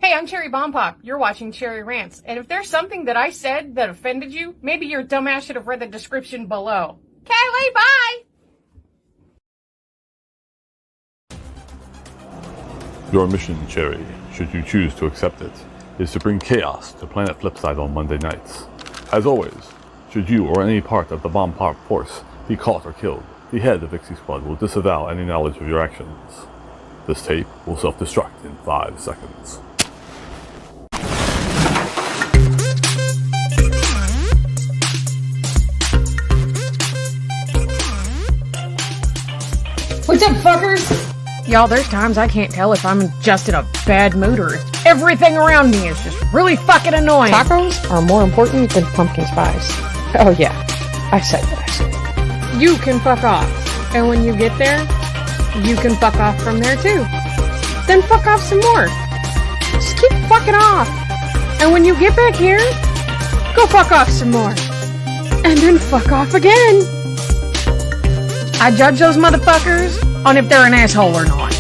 Hey, I'm Cherry Bomb Pop. You're watching Cherry Rants. And if there's something that I said that offended you, maybe your dumbass should have read the description below. Kelly, bye! Your mission, Cherry, should you choose to accept it, is to bring chaos to planet Flipside on Monday nights. As always, should you or any part of the Bomb Pop force be caught or killed, the head of Ixie Squad will disavow any knowledge of your actions. This tape will self-destruct in 5 seconds. What's up, fuckers? Y'all, there's times I can't tell if I'm just in a bad mood or if everything around me is just really fucking annoying. Tacos are more important than pumpkin spice. Oh yeah, I said that. You can fuck off. And when you get there, you can fuck off from there too. Then fuck off some more. Just keep fucking off. And when you get back here, go fuck off some more. And then fuck off again. I judge those motherfuckers on if they're an asshole or not.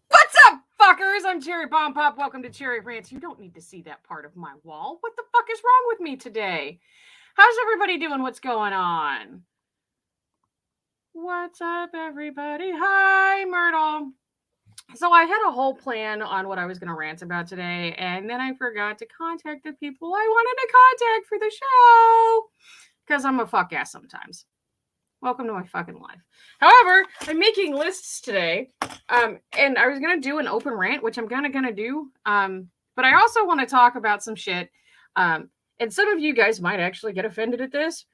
What's up, fuckers? I'm Cherry Bomb Pop. Welcome to Cherry Rants. You don't need to see that part of my wall. What the fuck is wrong with me today? How's everybody doing? What's going on? What's up, everybody? Hi, Myrtle. So I had a whole plan on what I was going to rant about today, and then I forgot to contact the people I wanted to contact for the show, because I'm a fuck ass sometimes. Welcome to my fucking life. However, I'm making lists today, and I was going to do an open rant, which I'm kind of going to do, but I also want to talk about some shit, and some of you guys might actually get offended at this.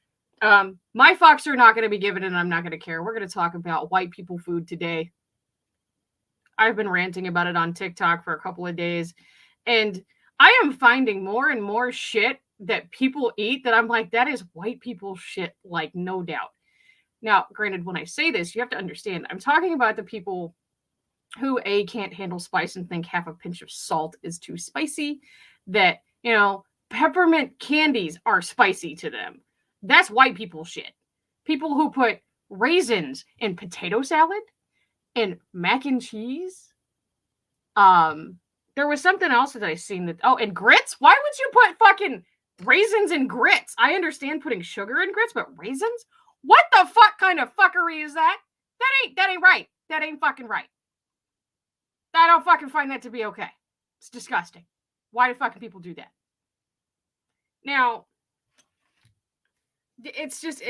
My fucks are not going to be given, and I'm not going to care. We're going to talk about white people food today. I've been ranting about it on TikTok for a couple of days, and I am finding more and more shit that people eat that I'm like, that is white people shit, like, no doubt. Now, granted, when I say this, you have to understand, I'm talking about the people who, A, can't handle spice and think half a pinch of salt is too spicy, that, you know, peppermint candies are spicy to them. That's white people shit. People who put raisins in potato salad, and mac and cheese. There was something else that I seen that. Oh, and grits. Why would you put fucking raisins in grits? I understand putting sugar in grits, but raisins? What the fuck kind of fuckery is that? That ain't right. That ain't fucking right. I don't fucking find that to be okay. It's disgusting. Why do fucking people do that? Now, it's just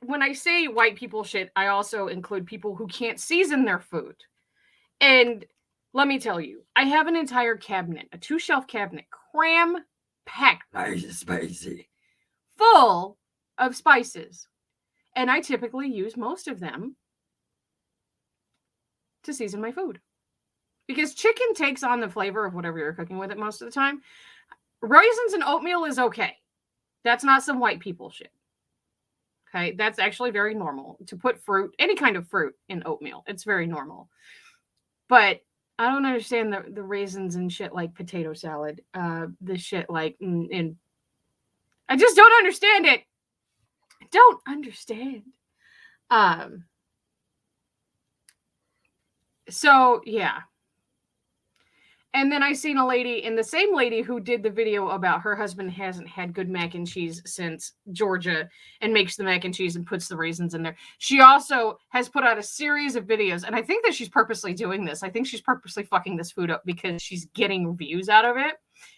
when I say white people shit, I also include people who can't season their food. And let me tell you, I have an entire cabinet, a 2-shelf cabinet, cram-packed, spicy, full of spices. And I typically use most of them to season my food. Because chicken takes on the flavor of whatever you're cooking with it most of the time. Raisins and oatmeal is okay. That's not some white people shit. Okay, that's actually very normal to put fruit, any kind of fruit, in oatmeal. It's very normal. But I don't understand the raisins and shit like potato salad. The shit like, and I just don't understand it. I don't understand. So, yeah. And then I seen a lady, and the same lady who did the video about her husband hasn't had good mac and cheese since Georgia and makes the mac and cheese and puts the raisins in there. She also has put out a series of videos, and I think that she's purposely doing this. I think she's purposely fucking this food up because she's getting views out of it.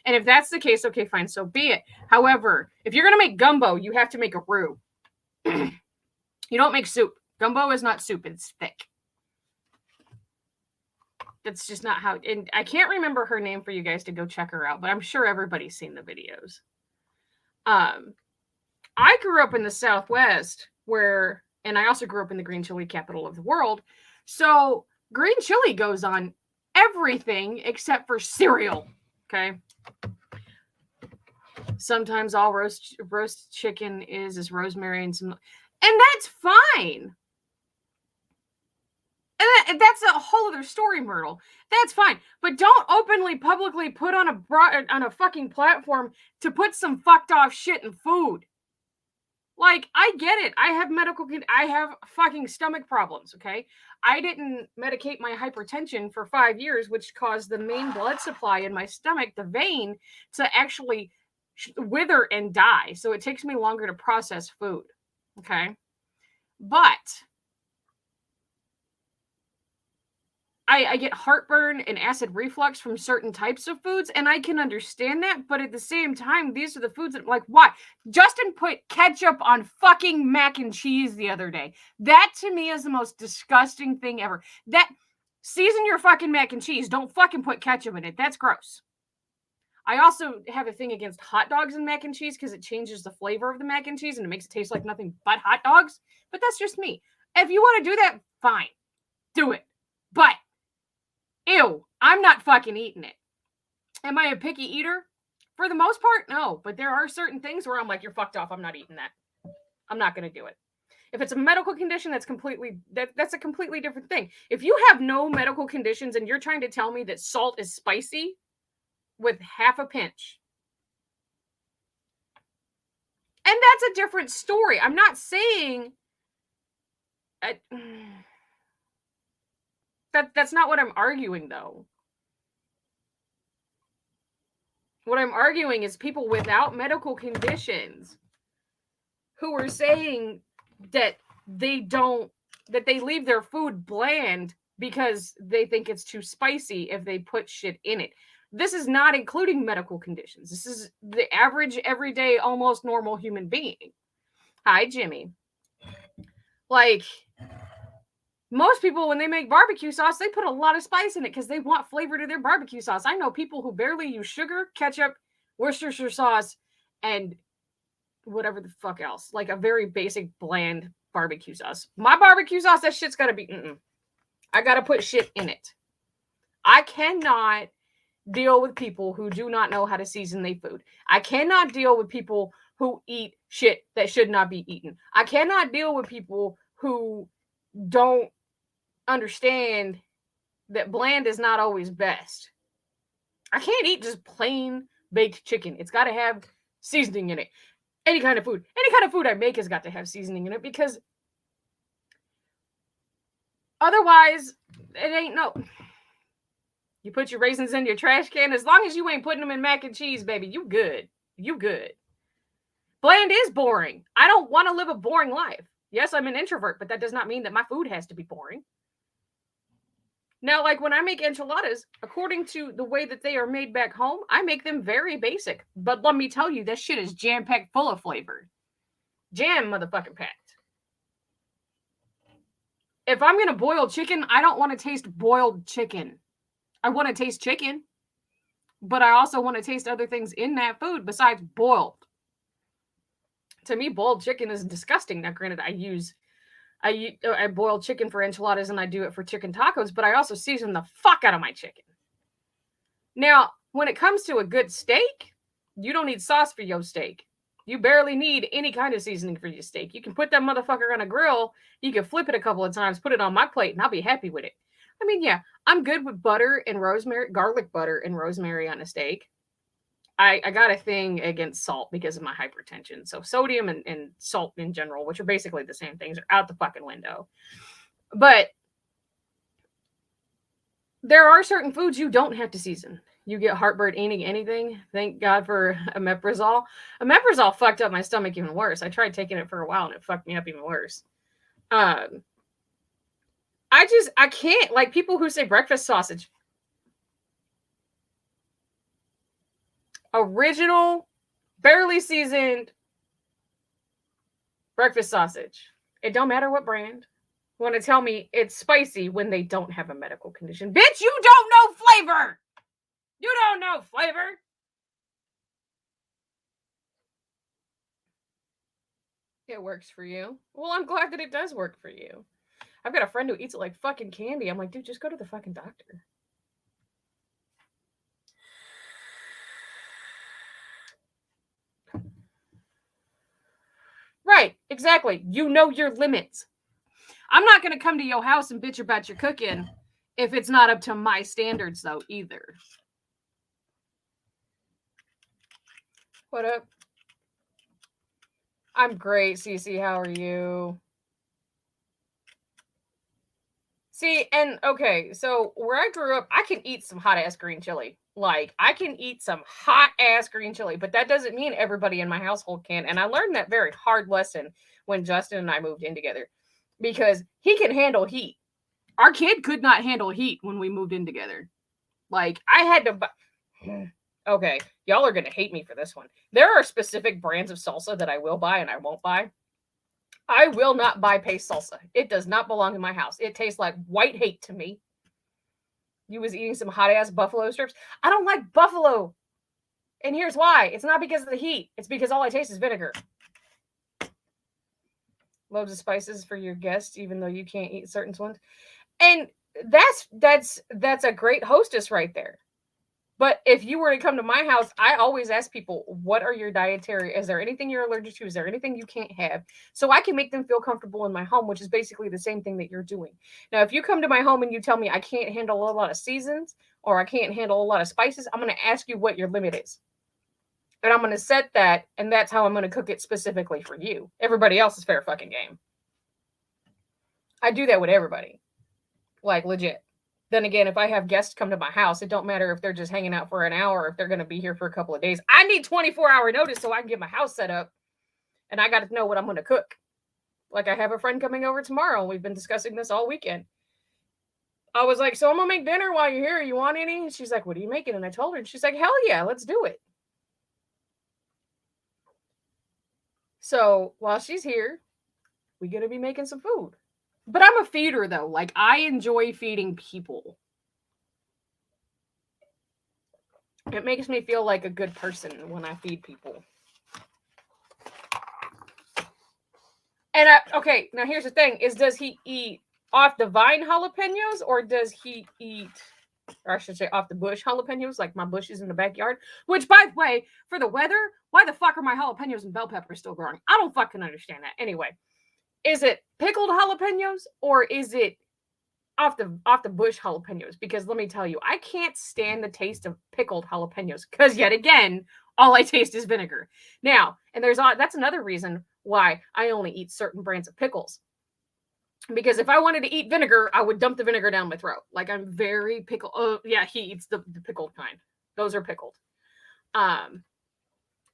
And if that's the case, okay, fine, so be it. However, if you're going to make gumbo, you have to make a roux. You don't make soup. Gumbo is not soup. It's thick. That's just not how, and I can't remember her name for you guys to go check her out, but I'm sure everybody's seen the videos. I grew up in the Southwest and I also grew up in the green chili capital of the world. So green chili goes on everything except for cereal. Okay. Sometimes all roast chicken is rosemary and some, and that's fine. And that's a whole other story, Myrtle. That's fine. But don't openly, publicly put on a fucking platform to put some fucked off shit in food. Like, I get it. I have fucking stomach problems, okay? I didn't medicate my hypertension for 5 years, which caused the main blood supply in my stomach, the vein, to actually wither and die. So it takes me longer to process food, okay? But I get heartburn and acid reflux from certain types of foods, and I can understand that, but at the same time, these are the foods that, like, why? Justin put ketchup on fucking mac and cheese the other day. That, to me, is the most disgusting thing ever. That, season your fucking mac and cheese. Don't fucking put ketchup in it. That's gross. I also have a thing against hot dogs and mac and cheese because it changes the flavor of the mac and cheese and it makes it taste like nothing but hot dogs, but that's just me. If you want to do that, fine. Do it. But ew, I'm not fucking eating it. Am I a picky eater? For the most part, no. But there are certain things where I'm like, you're fucked off. I'm not eating that. I'm not going to do it. If it's a medical condition, that's a completely different thing. If you have no medical conditions and you're trying to tell me that salt is spicy with half a pinch, and that's a different story. I'm not saying that's not what I'm arguing, though. What I'm arguing is people without medical conditions who are saying that they leave their food bland because they think it's too spicy if they put shit in it. This is not including medical conditions. This is the average, everyday, almost normal human being. Hi, Jimmy. Like, most people, when they make barbecue sauce, they put a lot of spice in it because they want flavor to their barbecue sauce. I know people who barely use sugar, ketchup, Worcestershire sauce, and whatever the fuck else. Like a very basic, bland barbecue sauce. My barbecue sauce, that shit's gotta be, I gotta put shit in it. I cannot deal with people who do not know how to season their food. I cannot deal with people who eat shit that should not be eaten. I cannot deal with people who don't understand that bland is not always best. I can't eat just plain baked chicken. It's got to have seasoning in it. Any kind of food I make has got to have seasoning in it because otherwise it ain't no. You put your raisins in your trash can, as long as you ain't putting them in mac and cheese, baby, you good. You good. Bland is boring. I don't want to live a boring life. Yes, I'm an introvert, but that does not mean that my food has to be boring. Now, like when I make enchiladas, according to the way that they are made back home, I make them very basic. But let me tell you, this shit is jam-packed full of flavor. Jam motherfucking packed. If I'm going to boil chicken, I don't want to taste boiled chicken. I want to taste chicken. But I also want to taste other things in that food besides boiled. To me, boiled chicken is disgusting. Now, granted, I boil chicken for enchiladas and I do it for chicken tacos, but I also season the fuck out of my chicken. Now, when it comes to a good steak, you don't need sauce for your steak. You barely need any kind of seasoning for your steak. You can put that motherfucker on a grill. You can flip it a couple of times, put it on my plate, and I'll be happy with it. I mean, yeah, I'm good with butter and rosemary, garlic butter and rosemary on a steak. I got a thing against salt because of my hypertension. So sodium and salt in general, which are basically the same things, are out the fucking window. But there are certain foods you don't have to season. You get heartburn eating anything. Thank God for omeprazole. Omeprazole fucked up my stomach even worse. I tried taking it for a while and it fucked me up even worse. I can't, like people who say breakfast sausage. Original, barely seasoned breakfast sausage. It don't matter what brand. Want to tell me it's spicy when they don't have a medical condition. Bitch, you don't know flavor. You don't know flavor. It works for you. Well, I'm glad that it does work for you. I've got a friend who eats it like fucking candy. I'm like, dude, just go to the fucking doctor. Right, exactly. You know your limits. I'm not going to come to your house and bitch about your cooking if it's not up to my standards, though, either. What up? I'm great, Cece. How are you? See, and okay, so where I grew up, I can eat some hot ass green chili. Like, I can eat some hot ass green chili, but that doesn't mean everybody in my household can. And I learned that very hard lesson when Justin and I moved in together because he can handle heat. Our kid could not handle heat when we moved in together. Like, I had to buy. Okay, y'all are going to hate me for this one. There are specific brands of salsa that I will buy and I won't buy. I will not buy paste salsa. It does not belong in my house. It tastes like white hate to me. You was eating some hot ass buffalo strips. I don't like buffalo. And here's why. It's not because of the heat. It's because all I taste is vinegar. Loads of spices for your guests, even though you can't eat certain ones. And that's a great hostess right there. But if you were to come to my house, I always ask people, what are your dietary? Is there anything you're allergic to? Is there anything you can't have? So I can make them feel comfortable in my home, which is basically the same thing that you're doing. Now, if you come to my home and you tell me I can't handle a lot of seasons or I can't handle a lot of spices, I'm going to ask you what your limit is. And I'm going to set that, and that's how I'm going to cook it specifically for you. Everybody else is fair fucking game. I do that with everybody. Like, legit. Then again, if I have guests come to my house, it don't matter if they're just hanging out for an hour or if they're going to be here for a couple of days. I need 24-hour notice so I can get my house set up. And I got to know what I'm going to cook. Like, I have a friend coming over tomorrow, and we've been discussing this all weekend. I was like, so I'm going to make dinner while you're here. You want any? And she's like, what are you making? And I told her, and she's like, hell yeah, let's do it. So while she's here, we're going to be making some food. But I'm a feeder, though. Like, I enjoy feeding people. It makes me feel like a good person when I feed people. And okay, now here's the thing, is does he eat off the vine jalapenos or does he eat, or I should say off the bush jalapenos, like my bushes in the backyard? Which, by the way, for the weather, why the fuck are my jalapenos and bell peppers still growing? I don't fucking understand that. Anyway, is it pickled jalapenos or is it off the bush jalapenos? Because let me tell you, I can't stand the taste of pickled jalapenos because yet again, all I taste is vinegar. Now, and that's another reason why I only eat certain brands of pickles. Because if I wanted to eat vinegar, I would dump the vinegar down my throat. Like, I'm very pickle. Oh yeah, he eats the pickled kind. Those are pickled.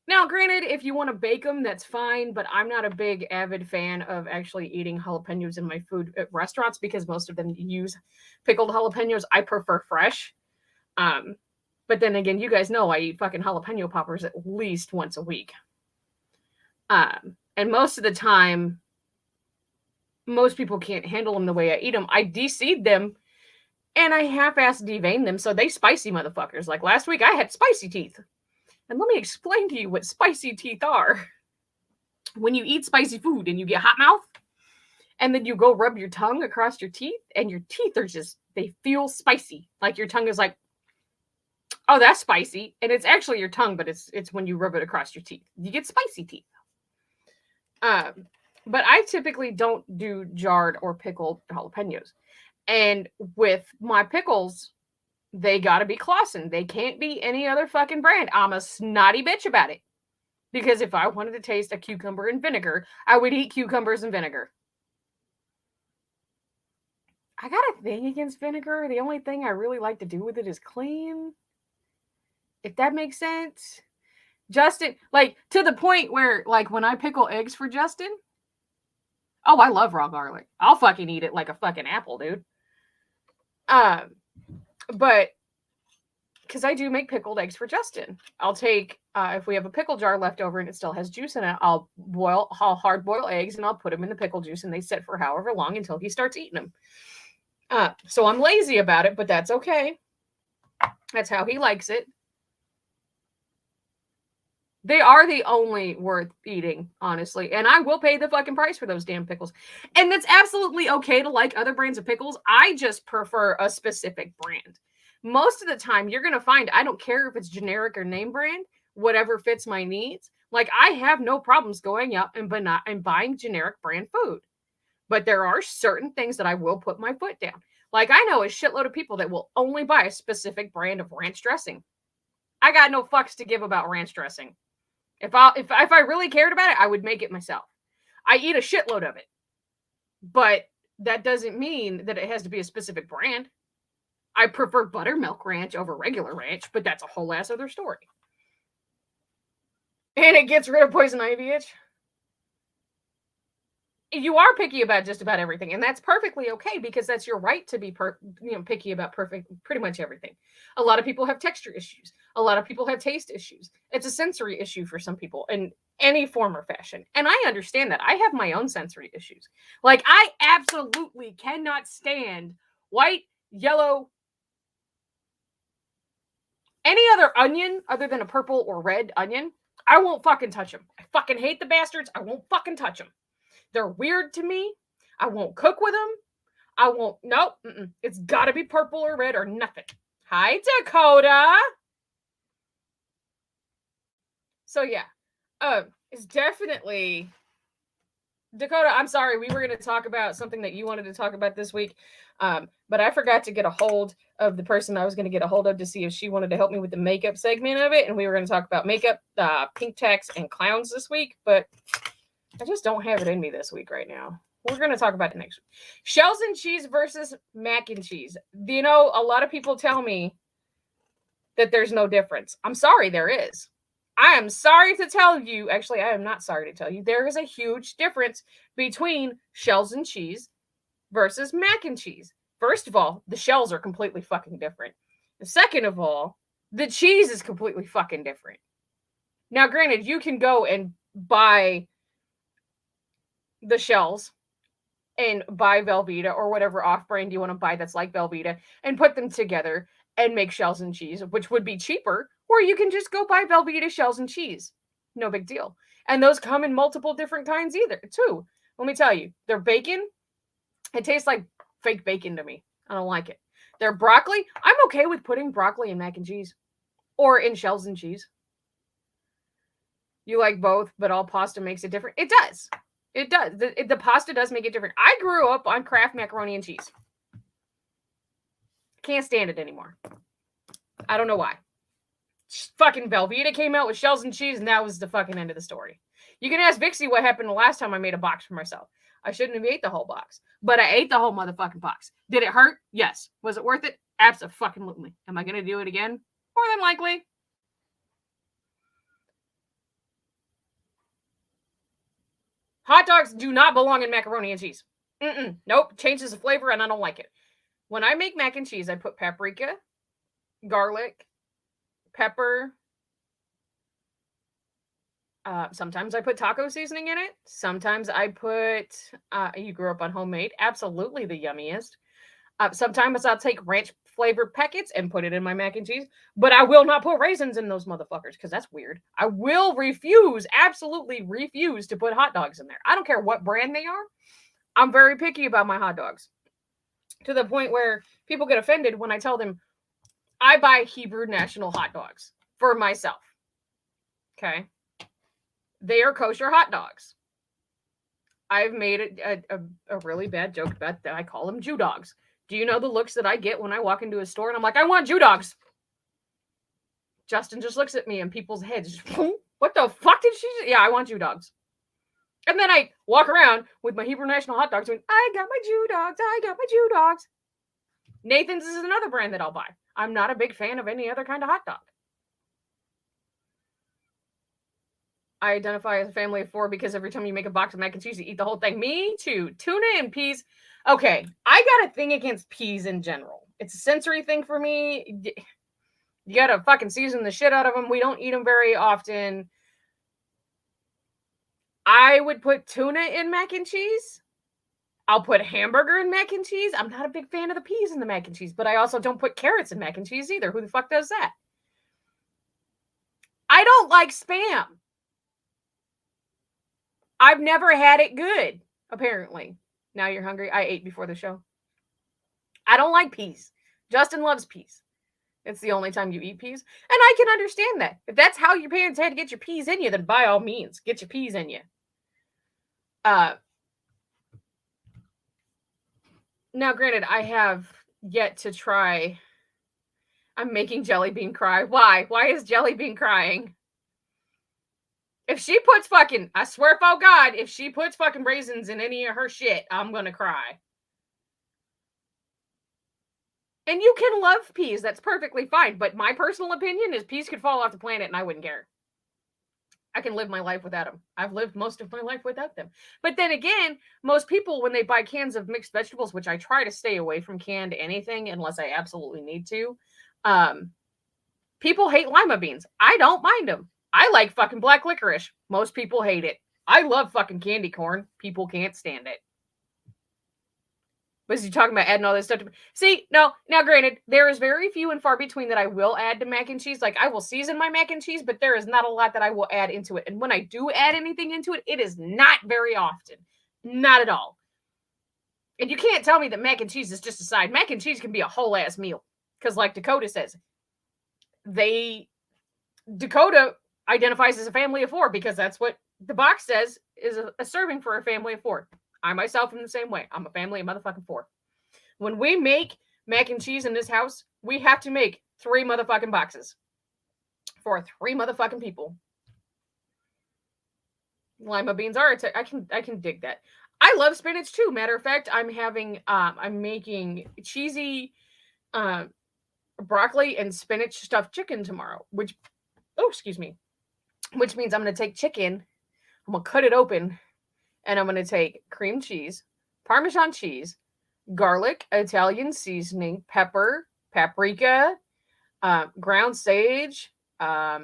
Now, granted, if you want to bake them, that's fine, but I'm not a big avid fan of actually eating jalapenos in my food at restaurants because most of them use pickled jalapenos. I prefer fresh. But then again, you guys know I eat fucking jalapeno poppers at least once a week. And most of the time, most people can't handle them the way I eat them. I de-seed them and I half-ass devein them, so they spicy motherfuckers. Like last week, I had spicy teeth. And let me explain to you what spicy teeth are. When you eat spicy food and you get hot mouth, and then you go rub your tongue across your teeth, and your teeth are just, they feel spicy. Like your tongue is like, oh, that's spicy. And it's actually your tongue, but it's when you rub it across your teeth. You get spicy teeth. But I typically don't do jarred or pickled jalapenos. And with my pickles, they gotta be Clausen. They can't be any other fucking brand. I'm a snotty bitch about it. Because if I wanted to taste a cucumber and vinegar, I would eat cucumbers and vinegar. I got a thing against vinegar. The only thing I really like to do with it is clean. If that makes sense. Justin, like, to the point where, like, when I pickle eggs for Justin, oh, I love raw garlic. I'll fucking eat it like a fucking apple, dude. But because I do make pickled eggs for Justin, I'll take if we have a pickle jar left over and it still has juice in it, I'll hard boil eggs and I'll put them in the pickle juice and they sit for however long until he starts eating them. So I'm lazy about it, but that's okay. That's how he likes it. They are the only worth eating, honestly. And I will pay the fucking price for those damn pickles. And that's absolutely okay to like other brands of pickles. I just prefer a specific brand. Most of the time, you're going to find, I don't care if it's generic or name brand, whatever fits my needs. Like, I have no problems going out and buying generic brand food. But there are certain things that I will put my foot down. Like, I know a shitload of people that will only buy a specific brand of ranch dressing. I got no fucks to give about ranch dressing. If I really cared about it, I would make it myself. I eat a shitload of it. But that doesn't mean that it has to be a specific brand. I prefer buttermilk ranch over regular ranch, but that's a whole ass other story. And it gets rid of poison ivy itch. You are picky about just about everything, and that's perfectly okay because that's your right to be picky about pretty much everything. A lot of people have texture issues. A lot of people have taste issues. It's a sensory issue for some people in any form or fashion, and I understand that. I have my own sensory issues. Like, I absolutely cannot stand white, yellow, any other onion other than a purple or red onion. I won't fucking touch them. I fucking hate the bastards. I won't fucking touch them. They're weird to me. I won't cook with them. I won't. Nope. It's got to be purple or red or nothing. Hi, Dakota. So yeah, it's definitely Dakota. I'm sorry. We were going to talk about something that you wanted to talk about this week, but I forgot to get a hold of the person I was going to get a hold of to see if she wanted to help me with the makeup segment of it, and we were going to talk about makeup, pink tax, and clowns this week, but I just don't have it in me this week right now. We're going to talk about it next week. Shells and cheese versus mac and cheese. You know, a lot of people tell me that there's no difference. I'm sorry, there is. I am sorry to tell you. Actually, I am not sorry to tell you. There is a huge difference between shells and cheese versus mac and cheese. First of all, the shells are completely fucking different. Second of all, the cheese is completely fucking different. Now, granted, you can go and buy the shells and buy Velveeta or whatever off-brand you want to buy that's like Velveeta and put them together and make shells and cheese, which would be cheaper, or you can just go buy Velveeta shells and cheese. No big deal. And those come in multiple different kinds too. Let me tell you, their bacon, it tastes like fake bacon to me. I don't like it. Their broccoli, I'm okay with putting broccoli in mac and cheese or in shells and cheese. You like both, but all pasta makes it different. It does. It does. The pasta does make it different. I grew up on Kraft macaroni and cheese. Can't stand it anymore. I don't know why. Fucking Velveeta came out with shells and cheese, and that was the fucking end of the story. You can ask Vixie what happened the last time I made a box for myself. I shouldn't have ate the whole box, but I ate the whole motherfucking box. Did it hurt? Yes. Was it worth it? Absolutely. Am I going to do it again? More than likely. Hot dogs do not belong in macaroni and cheese. Nope. Changes the flavor and I don't like it. When I make mac and cheese, I put paprika, garlic, pepper. Sometimes I put taco seasoning in it. Sometimes I put, you grew up on homemade. Absolutely the yummiest. Sometimes I'll take ranch flavored packets and put it in my mac and cheese. But I will not put raisins in those motherfuckers because that's weird. I will absolutely refuse to put hot dogs in there. I don't care what brand they are. I'm very picky about my hot dogs. To the point where people get offended when I tell them I buy Hebrew National hot dogs for myself. Okay. They are kosher hot dogs. I've made a really bad joke about that. I call them Jew dogs. Do you know the looks that I get when I walk into a store and I'm like, I want Jew dogs? Justin just looks at me and people's heads. What the fuck did she say? Yeah, I want Jew dogs. And then I walk around with my Hebrew National hot dogs going, I got my Jew dogs. I got my Jew dogs. Nathan's is another brand that I'll buy. I'm not a big fan of any other kind of hot dog. I identify as a family of 4 because every time you make a box of mac and cheese, you eat the whole thing. Me too. Tuna and peas. Okay, I got a thing against peas in general. It's a sensory thing for me. You gotta fucking season the shit out of them. We don't eat them very often. I would put tuna in mac and cheese. I'll put hamburger in mac and cheese. I'm not a big fan of the peas in the mac and cheese, but I also don't put carrots in mac and cheese either. Who the fuck does that? I don't like Spam. I've never had it good, apparently. Now you're hungry. I ate before the show. I don't like peas. Justin loves peas. It's the only time you eat peas. And I can understand that. If that's how your parents had to get your peas in you, then by all means, get your peas in you. Now, granted, I have yet to try. I'm making Jelly Bean cry. Why? Why is Jelly Bean crying? If she puts fucking, I swear for God, if she puts fucking raisins in any of her shit, I'm gonna cry. And you can love peas, that's perfectly fine. But my personal opinion is peas could fall off the planet and I wouldn't care. I can live my life without them. I've lived most of my life without them. But then again, most people, when they buy cans of mixed vegetables, which I try to stay away from canned anything unless I absolutely need to, people hate lima beans. I don't mind them. I like fucking black licorice. Most people hate it. I love fucking candy corn. People can't stand it. Was you talking about adding all this stuff to... See, no, now granted, there is very few and far between that I will add to mac and cheese. Like, I will season my mac and cheese, but there is not a lot that I will add into it. And when I do add anything into it, it is not very often. Not at all. And you can't tell me that mac and cheese is just a side. Mac and cheese can be a whole ass meal. Because like Dakota says, Dakota identifies as a family of 4 because that's what the box says is a serving for a family of 4. I myself am the same way. I'm a family of motherfucking 4. When we make mac and cheese in this house, we have to make 3 motherfucking boxes for 3 motherfucking people. Lima beans are I can dig that. I love spinach too. Matter of fact, I'm making cheesy broccoli and spinach stuffed chicken tomorrow, which means I'm going to take chicken, I'm going to cut it open, and I'm going to take cream cheese, Parmesan cheese, garlic, Italian seasoning, pepper, paprika, ground sage. I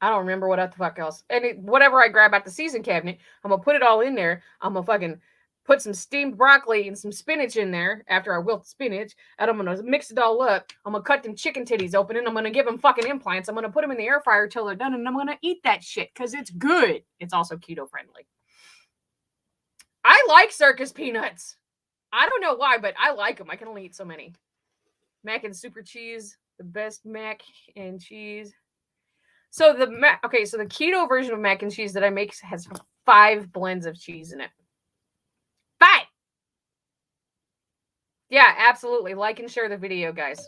don't remember what the fuck else. And whatever I grab at the season cabinet, I'm going to put it all in there. I'm going to fucking put some steamed broccoli and some spinach in there after I wilt the spinach. And I'm going to mix it all up. I'm going to cut them chicken titties open and I'm going to give them fucking implants. I'm going to put them in the air fryer till they're done and I'm going to eat that shit because it's good. It's also keto friendly. I like circus peanuts. I don't know why, but I like them. I can only eat so many. Mac and super cheese. The best mac and cheese. So the keto version of mac and cheese that I make has 5 blends of cheese in it. 5! Yeah, absolutely. Like and share the video, guys.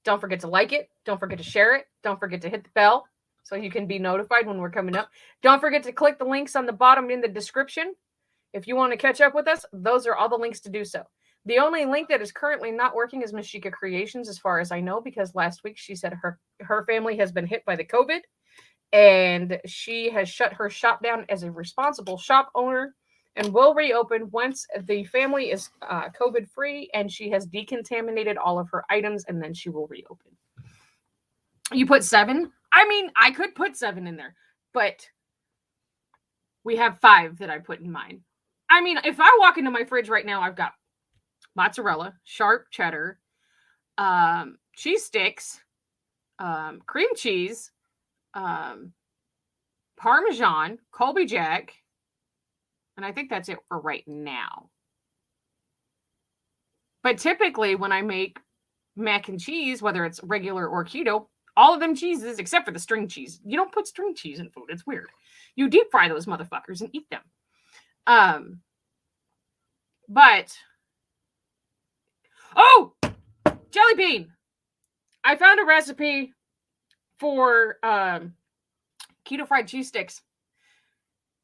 Don't forget to like it. Don't forget to share it. Don't forget to hit the bell so you can be notified when we're coming up. Don't forget to click the links on the bottom in the description. If you want to catch up with us, those are all the links to do so. The only link that is currently not working is Mashika Creations, as far as I know, because last week she said her family has been hit by the COVID, and she has shut her shop down as a responsible shop owner and will reopen once the family is COVID-free and she has decontaminated all of her items, and then she will reopen. You put 7? I mean, I could put 7 in there, but we have 5 that I put in mine. I mean, if I walk into my fridge right now, I've got mozzarella, sharp cheddar, cheese sticks, cream cheese, Parmesan, Colby Jack, and I think that's it for right now. But typically when I make mac and cheese, whether it's regular or keto, all of them cheeses, except for the string cheese. You don't put string cheese in food. It's weird. You deep fry those motherfuckers and eat them. But... Oh! Jelly bean! I found a recipe for keto fried cheese sticks.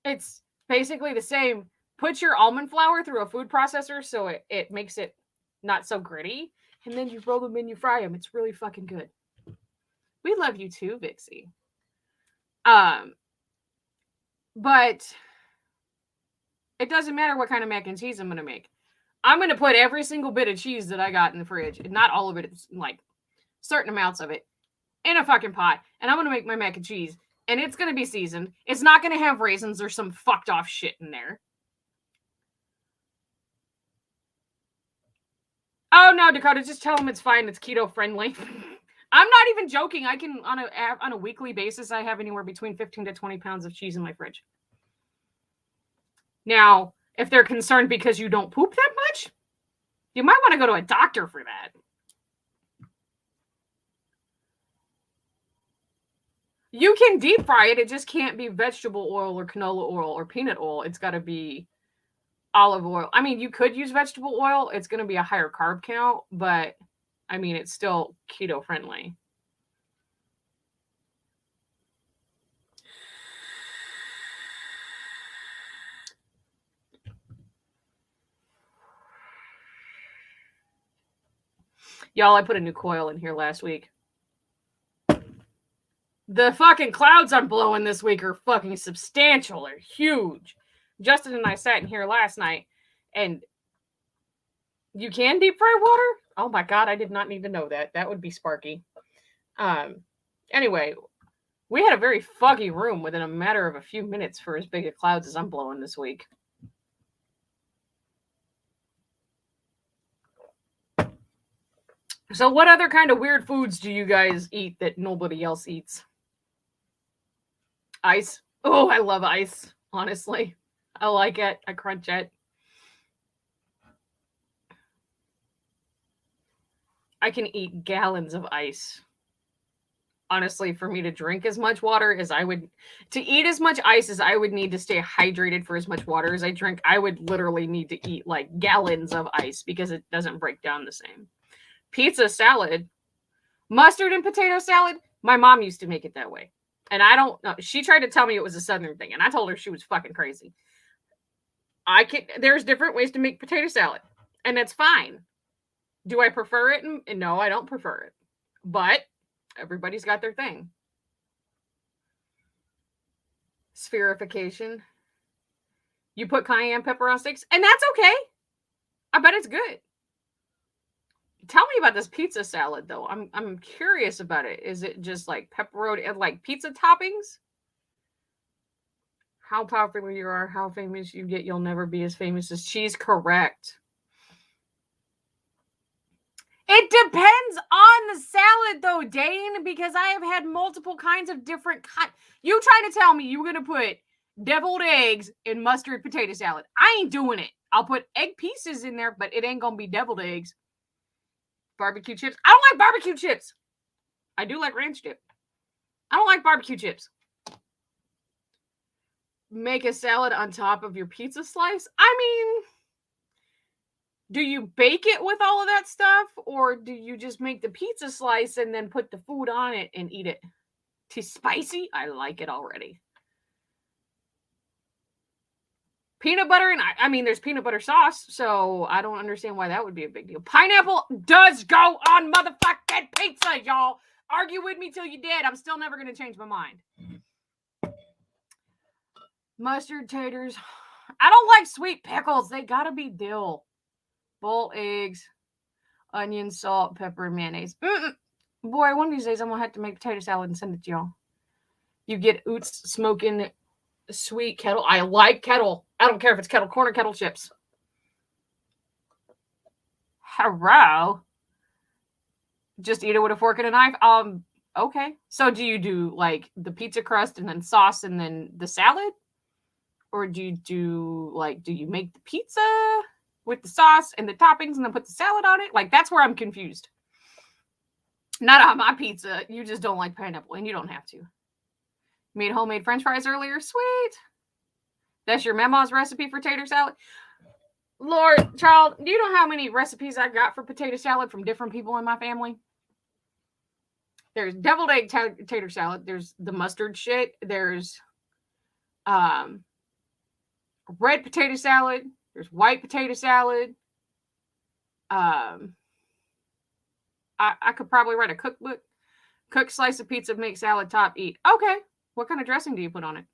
It's basically the same. Put your almond flour through a food processor so it makes it not so gritty. And then you roll them and you fry them. It's really fucking good. We love you too, Vixie. But it doesn't matter what kind of mac and cheese I'm going to make. I'm going to put every single bit of cheese that I got in the fridge, and not all of it, like certain amounts of it, in a fucking pot. And I'm going to make my mac and cheese. And it's going to be seasoned. It's not going to have raisins or some fucked off shit in there. Oh, no, Dakota, just tell them it's fine. It's keto friendly. I'm not even joking. I can, on a weekly basis, I have anywhere between 15 to 20 pounds of cheese in my fridge. Now, if they're concerned because you don't poop that much, you might want to go to a doctor for that. You can deep fry it. It just can't be vegetable oil or canola oil or peanut oil. It's got to be olive oil. I mean, you could use vegetable oil. It's going to be a higher carb count, but I mean, it's still keto friendly. Y'all, I put a new coil in here last week. The fucking clouds I'm blowing this week are fucking substantial. They're huge. Justin and I sat in here last night, and you can deep fry water? Oh my god, I did not need to know that. That would be sparky. Anyway, we had a very foggy room within a matter of a few minutes for as big a clouds as I'm blowing this week. So what other kind of weird foods do you guys eat that nobody else eats? Ice. Oh, I love ice, honestly. I like it. I crunch it. I can eat gallons of ice. Honestly, for me to drink as much water as I would, to eat as much ice as I would need to stay hydrated for as much water as I drink, I would literally need to eat like gallons of ice because it doesn't break down the same. Pizza salad, mustard and potato salad. My mom used to make it that way. And I don't know. She tried to tell me it was a Southern thing, and I told her she was fucking crazy. There's different ways to make potato salad, and that's fine. Do I prefer it? And no, I don't prefer it. But everybody's got their thing. Spherification. You put cayenne pepper on sticks, and that's okay. I bet it's good. Tell me about this pizza salad, though. I'm curious about it. Is it just like pepperoni, like pizza toppings? How popular you are, how famous you get, you'll never be as famous as cheese. Correct. It depends on the salad, though, Dane, because I have had multiple kinds of different kinds. You trying to tell me you're going to put deviled eggs in mustard potato salad? I ain't doing it. I'll put egg pieces in there, but it ain't going to be deviled eggs. Barbecue chips. I don't like barbecue chips. I do like ranch dip. I don't like barbecue chips. Make a salad on top of your pizza slice. I mean, do you bake it with all of that stuff? Or do you just make the pizza slice and then put the food on it and eat it? Too spicy? I like it already. Peanut butter and I mean, there's peanut butter sauce, so I don't understand why that would be a big deal. Pineapple does go on motherfucking pizza, y'all. Argue with me till you're dead. I'm still never going to change my mind. Mustard taters. I don't like sweet pickles. They got to be dill. Boiled eggs, onion, salt, pepper, and mayonnaise. Boy, one of these days I'm going to have to make potato salad and send it to y'all. You get Oots smoking sweet kettle. I like kettle. I don't care if it's kettle corn or kettle chips. Hello. Just eat it with a fork and a knife. Okay. So do you do like the pizza crust and then sauce and then the salad? Or do you make the pizza with the sauce and the toppings and then put the salad on it? Like, that's where I'm confused. Not on my pizza. You just don't like pineapple, and you don't have to. Made homemade French fries earlier. Sweet. That's your mama's recipe for tater salad. Lord, child, do you know how many recipes I got for potato salad from different people in my family? There's deviled egg tater salad. There's the mustard shit. There's red potato salad. There's white potato salad. I could probably write a cookbook. Cook slice of pizza, make salad, top, eat. Okay. What kind of dressing do you put on it?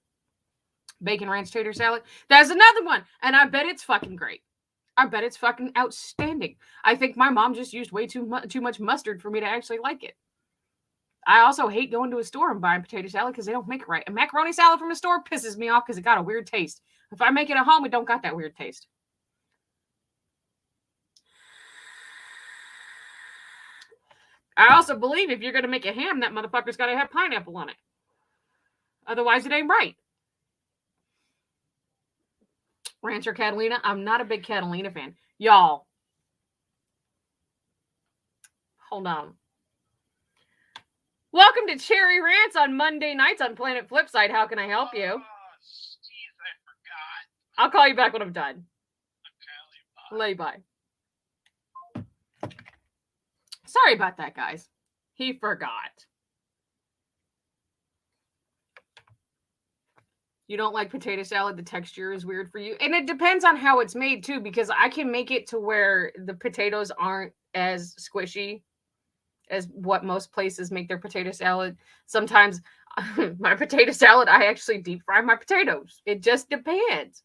Bacon ranch tater salad. That's another one. And I bet it's fucking great. I bet it's fucking outstanding. I think my mom just used way too much mustard for me to actually like it. I also hate going to a store and buying potato salad because they don't make it right. A macaroni salad from a store pisses me off because it got a weird taste. If I make it at home, it don't got that weird taste. I also believe if you're going to make a ham, that motherfucker's got to have pineapple on it. Otherwise, it ain't right. Rancher Catalina. I'm not a big Catalina fan. Y'all. Hold on. Welcome to Cherry Rants on Monday nights on Planet Flipside. How can I help you? Steve, I forgot. I'll call you back when I'm done. Okay, lay bye. Sorry about that, guys. He forgot. You don't like potato salad? The texture is weird for you. And it depends on how it's made, too, because I can make it to where the potatoes aren't as squishy as what most places make their potato salad. Sometimes my potato salad, I actually deep fry my potatoes. It just depends.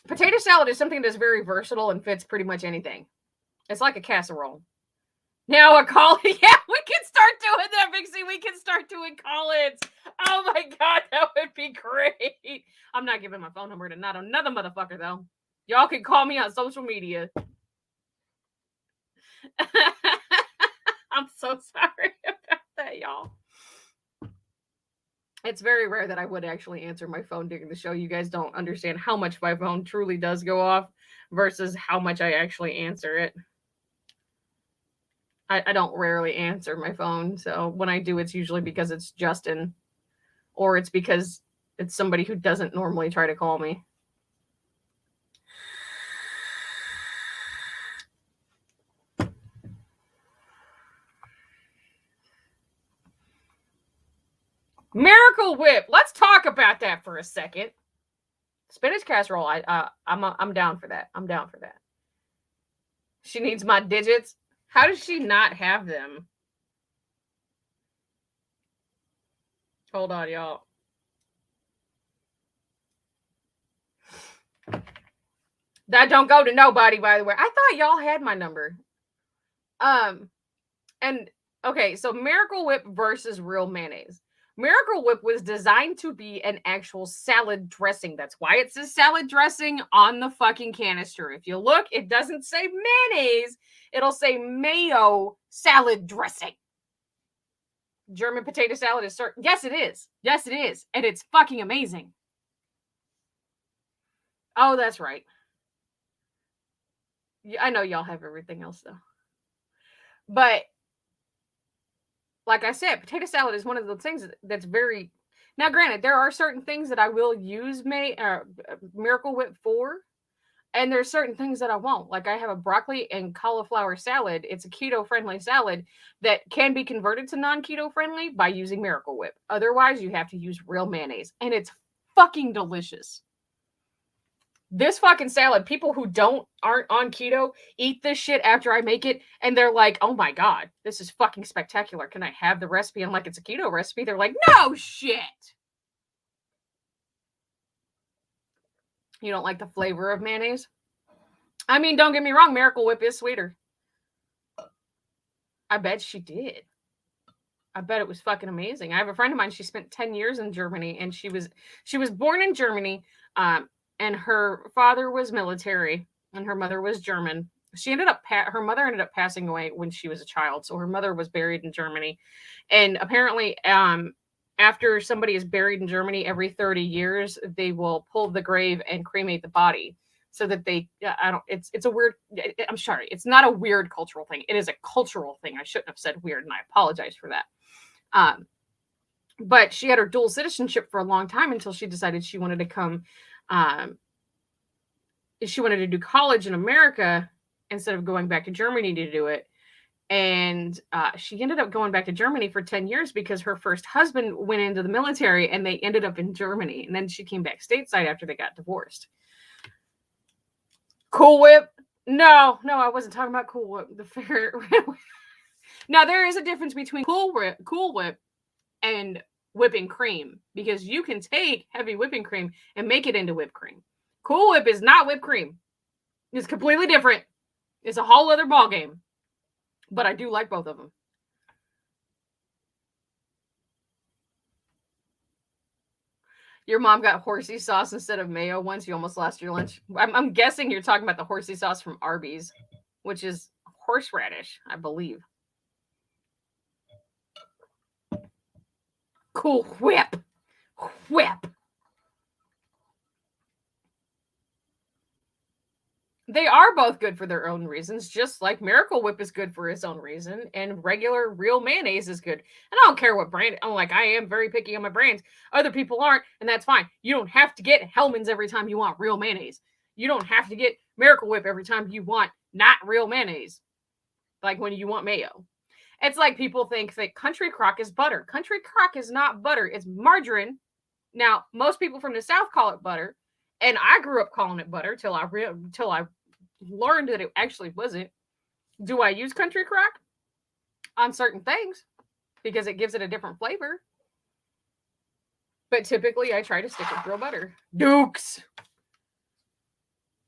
Potato salad is something that's very versatile and fits pretty much anything. It's like a casserole. Now a call. Yeah, we can start doing that, Vixie. We can start doing call-ins. Oh my God, that would be great. I'm not giving my phone number to not another motherfucker, though. Y'all can call me on social media. I'm so sorry about that, y'all. It's very rare that I would actually answer my phone during the show. You guys don't understand how much my phone truly does go off versus how much I actually answer it. I don't rarely answer my phone. So when I do, it's usually because it's Justin or it's because it's somebody who doesn't normally try to call me. Miracle Whip. Let's talk about that for a second. Spinach casserole. I'm down for that. I'm down for that. She needs my digits. How does she not have them? Hold on, y'all. That don't go to nobody, by the way. I thought y'all had my number. And okay, so Miracle Whip versus real mayonnaise. Miracle Whip was designed to be an actual salad dressing. That's why it says salad dressing on the fucking canister. If you look, it doesn't say mayonnaise. It'll say mayo salad dressing. German potato salad is certain. Yes, it is. Yes, it is. And it's fucking amazing. Oh, that's right. I know y'all have everything else, though. But like I said, potato salad is one of the things that's very... Now, granted, there are certain things that I will use Miracle Whip for, and there's certain things that I won't. Like I have a broccoli and cauliflower salad. It's a keto-friendly salad that can be converted to non-keto-friendly by using Miracle Whip. Otherwise, you have to use real mayonnaise, and it's fucking delicious. This fucking salad, people who aren't on keto eat this shit after I make it, and they're like, oh my God, this is fucking spectacular. Can I have the recipe? I'm like, it's a keto recipe. They're like, no shit. You don't like the flavor of mayonnaise? I mean, don't get me wrong, Miracle Whip is sweeter. I bet she did. I bet it was fucking amazing. I have a friend of mine, she spent 10 years in Germany, and she was born in Germany, and her father was military and her mother was German. Her mother ended up passing away when she was a child. So her mother was buried in Germany. And apparently, after somebody is buried in Germany every 30 years, they will pull the grave and cremate the body so that it's a weird, I'm sorry. It's not a weird cultural thing. It is a cultural thing. I shouldn't have said weird, and I apologize for that. But she had her dual citizenship for a long time until she decided she wanted to she wanted to do college in America instead of going back to Germany to do it. And she ended up going back to Germany for 10 years because her first husband went into the military and they ended up in Germany. And then she came back stateside after they got divorced. Cool Whip? No, I wasn't talking about Cool Whip. Now, there is a difference between Cool Whip and whipping cream, because you can take heavy whipping cream and make it into whipped cream. Cool Whip is not whipped cream. It's completely different. It's a whole other ball game. But I do like both of them. Your mom got horsey sauce instead of mayo once. You almost lost your lunch. I'm guessing you're talking about the horsey sauce from Arby's, which is horseradish, I believe. Cool Whip. They are both good for their own reasons, just like Miracle Whip is good for its own reason, and regular real mayonnaise is good. And I don't care what brand. I am very picky on my brands. Other people aren't, and that's fine. You don't have to get Hellmann's every time you want real mayonnaise. You don't have to get Miracle Whip every time you want not real mayonnaise, like when you want mayo. It's like people think that Country Crock is butter. Country Crock is not butter. It's margarine. Now, most people from the South call it butter, and I grew up calling it butter till I learned that it actually wasn't. Do I use Country Crock? on certain things because it gives it a different flavor. But typically, I try to stick with real butter. Dukes.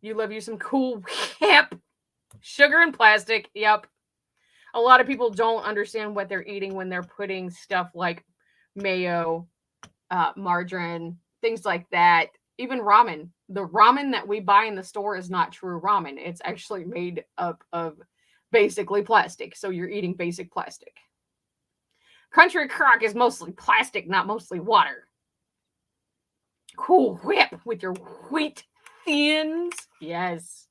You love you some Cool Whip. Sugar and plastic. Yep. A lot of people don't understand what they're eating when they're putting stuff like mayo, margarine, things like that. Even ramen. The ramen that we buy in the store is not true ramen. It's actually made up of basically plastic. So you're eating basic plastic. Country Crock is mostly plastic, not mostly water. Cool Whip with your wheat thins. Yes.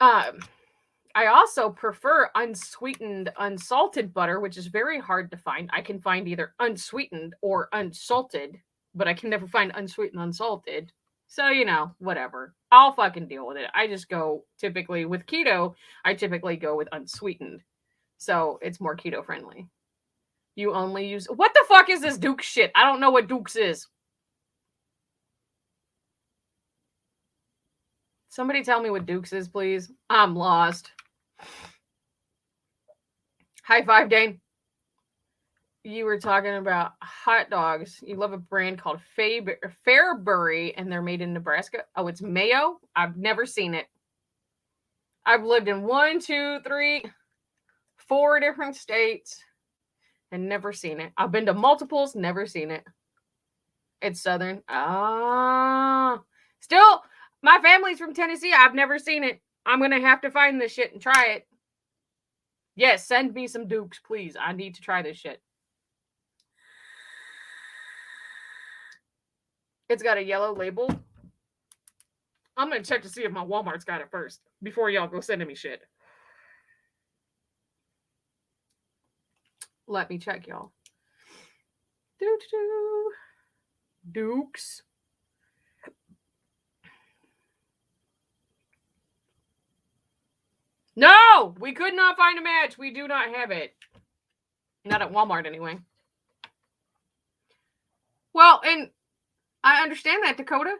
I also prefer unsweetened, unsalted butter, which is very hard to find. I can find either unsweetened or unsalted, but I can never find unsweetened, unsalted. So, you know, whatever. I'll fucking deal with it. I just go typically with keto, I typically go with unsweetened. So it's more keto friendly. You only use... What the fuck is this Duke shit? I don't know what Dukes is. Somebody tell me what Dukes is, please. I'm lost. High five, Dane. You were talking about hot dogs. You love a brand called Fairbury, and they're made in Nebraska. Oh, it's mayo? I've never seen it. I've lived in 1, 2, 3, 4 different states and never seen it. I've been to multiples, never seen it. It's Southern. Still... My family's from Tennessee. I've never seen it. I'm going to have to find this shit and try it. Yes, send me some Dukes, please. I need to try this shit. It's got a yellow label. I'm going to check to see if my Walmart's got it first before y'all go sending me shit. Let me check, y'all. Dukes. No, we could not find a match. We do not have it. Not at Walmart, anyway. Well, and I understand that, Dakota,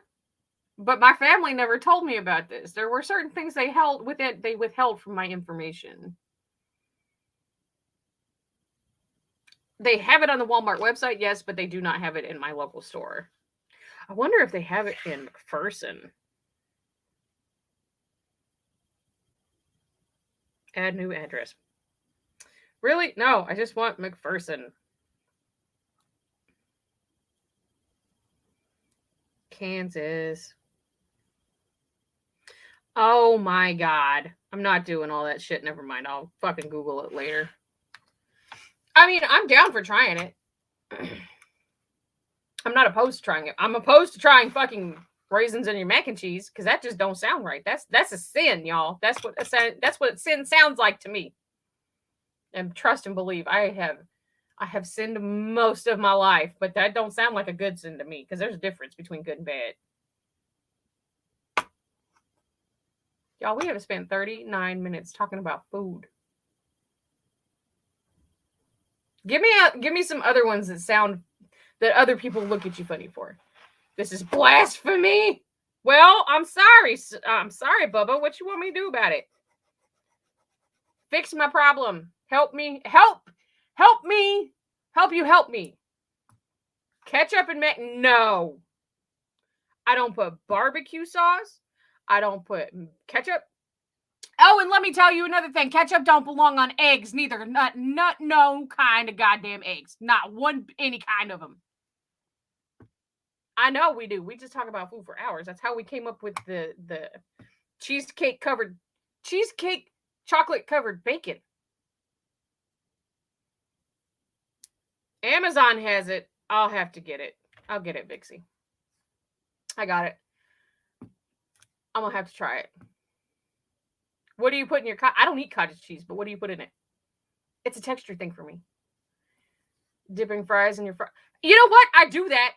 but my family never told me about this. There were certain things they withheld from my information. They have it on the Walmart website, yes, but they do not have it in my local store. I wonder if they have it in McPherson. Add new address. Really? No, I just want McPherson. Kansas. Oh my God. I'm not doing all that shit. Never mind. I'll fucking Google it later. I mean, I'm down for trying it. I'm not opposed to trying it. I'm opposed to trying fucking raisins in your mac and cheese because that just don't sound right. That's a sin, y'all. That's what sin sounds like to me. And trust and believe, I have sinned most of my life, but that don't sound like a good sin to me because there's a difference between good and bad. Y'all, we have spent 39 minutes talking about food. Give me some other ones that other people look at you funny for. This is blasphemy. Well, I'm sorry. I'm sorry, Bubba. What you want me to do about it? Fix my problem. Help me. Help me. Help you help me. Ketchup and mac. No. I don't put barbecue sauce. I don't put ketchup. Oh, and let me tell you another thing. Ketchup don't belong on eggs neither. Not no kind of goddamn eggs. Not one, any kind of them. I know we do. We just talk about food for hours. That's how we came up with the cheesecake chocolate covered bacon. Amazon has it. I'll have to get it. I'll get it, Vixie. I got it. I'm gonna have to try it. What do you put in your I don't eat cottage cheese, but what do you put in it? It's a texture thing for me. Dipping fries in your fries. You know what? I do that.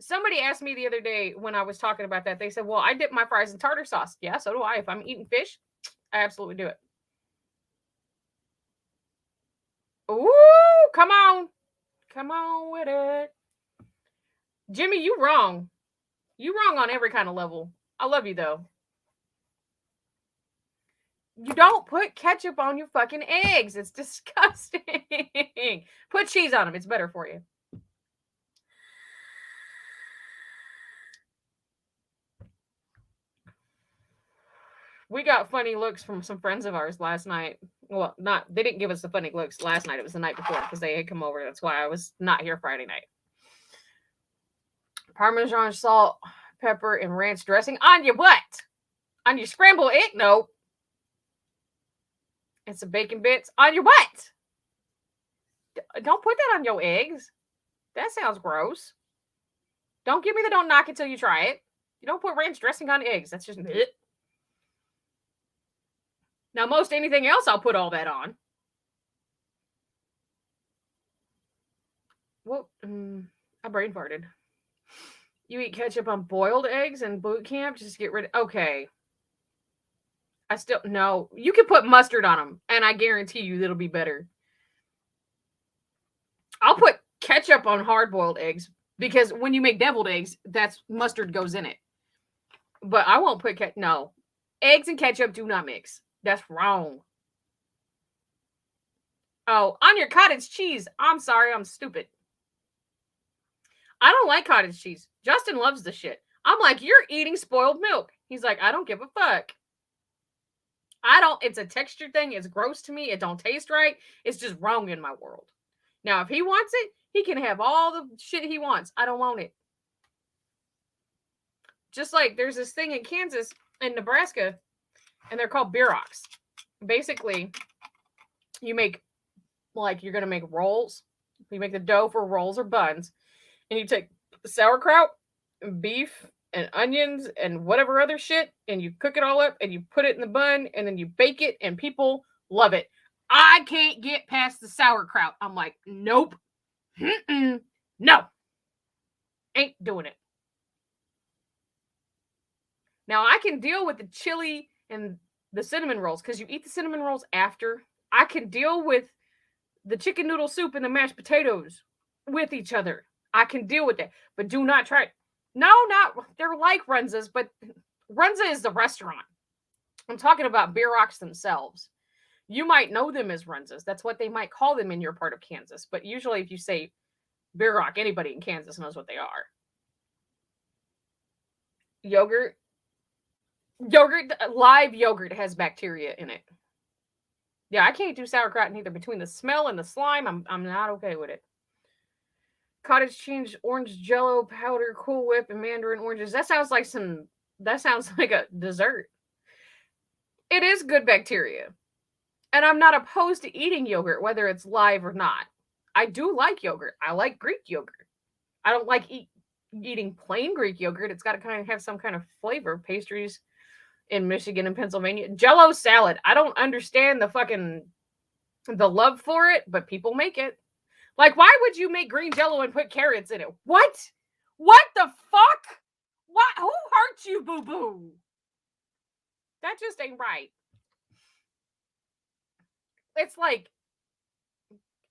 Somebody asked me the other day when I was talking about that. They said, well, I dip my fries in tartar sauce. Yeah, so do I. If I'm eating fish, I absolutely do it. Ooh, come on. Come on with it. Jimmy, you wrong. You wrong on every kind of level. I love you, though. You don't put ketchup on your fucking eggs. It's disgusting. Put cheese on them. It's better for you. We got funny looks from some friends of ours last night. Well, they didn't give us the funny looks last night. It was the night before because they had come over. That's why I was not here Friday night. Parmesan, salt, pepper, and ranch dressing on your what? On your scrambled egg? No. And some bacon bits on your what? Don't put that on your eggs. That sounds gross. Don't give me the don't knock it till you try it. You don't put ranch dressing on eggs. That's just it. Now, most anything else, I'll put all that on. Well, I brain farted. You eat ketchup on boiled eggs in boot camp? Just get rid of... Okay. No. You can put mustard on them, and I guarantee you it'll be better. I'll put ketchup on hard-boiled eggs, because when you make deviled eggs, that's mustard goes in it. But I won't put ketchup. No. Eggs and ketchup do not mix. That's wrong. Oh, on your cottage cheese. I'm sorry, I'm stupid. I don't like cottage cheese. Justin loves the shit. I'm like, you're eating spoiled milk. He's like, I don't give a fuck. It's a texture thing. It's gross to me. It don't taste right. It's just wrong in my world. Now, if he wants it, he can have all the shit he wants. I don't want it. Just like there's this thing in Kansas and Nebraska, and they're called beer rocks. Basically, you make, like, you're going to make rolls. You make the dough for rolls or buns, and you take sauerkraut, and beef, and onions, and whatever other shit, and you cook it all up, and you put it in the bun, and then you bake it, and people love it. I can't get past the sauerkraut. I'm like, nope. No. Ain't doing it. Now, I can deal with the chili and the cinnamon rolls, because you eat the cinnamon rolls after. I can deal with the chicken noodle soup and the mashed potatoes with each other. I can deal with that. But do not try it. No, they're like Runza's, but Runza is the restaurant. I'm talking about beer rocks themselves. You might know them as Runza's. That's what they might call them in your part of Kansas. But usually if you say beer rock, anybody in Kansas knows what they are. Yogurt, live yogurt has bacteria in it. Yeah, I can't do sauerkraut neither. Between the smell and the slime, I'm not okay with it. Cottage cheese, orange jello, powder, Cool Whip, and mandarin oranges. That sounds like a dessert. It is good bacteria. And I'm not opposed to eating yogurt, whether it's live or not. I do like yogurt. I like Greek yogurt. I don't like eating plain Greek yogurt. It's got to kind of have some kind of flavor. Pastries in Michigan and Pennsylvania. Jello salad. I don't understand the love for it, but people make it. Like, why would you make green jello and put carrots in it? What? What the fuck? What? Who hurt you, boo-boo? That just ain't right. It's like,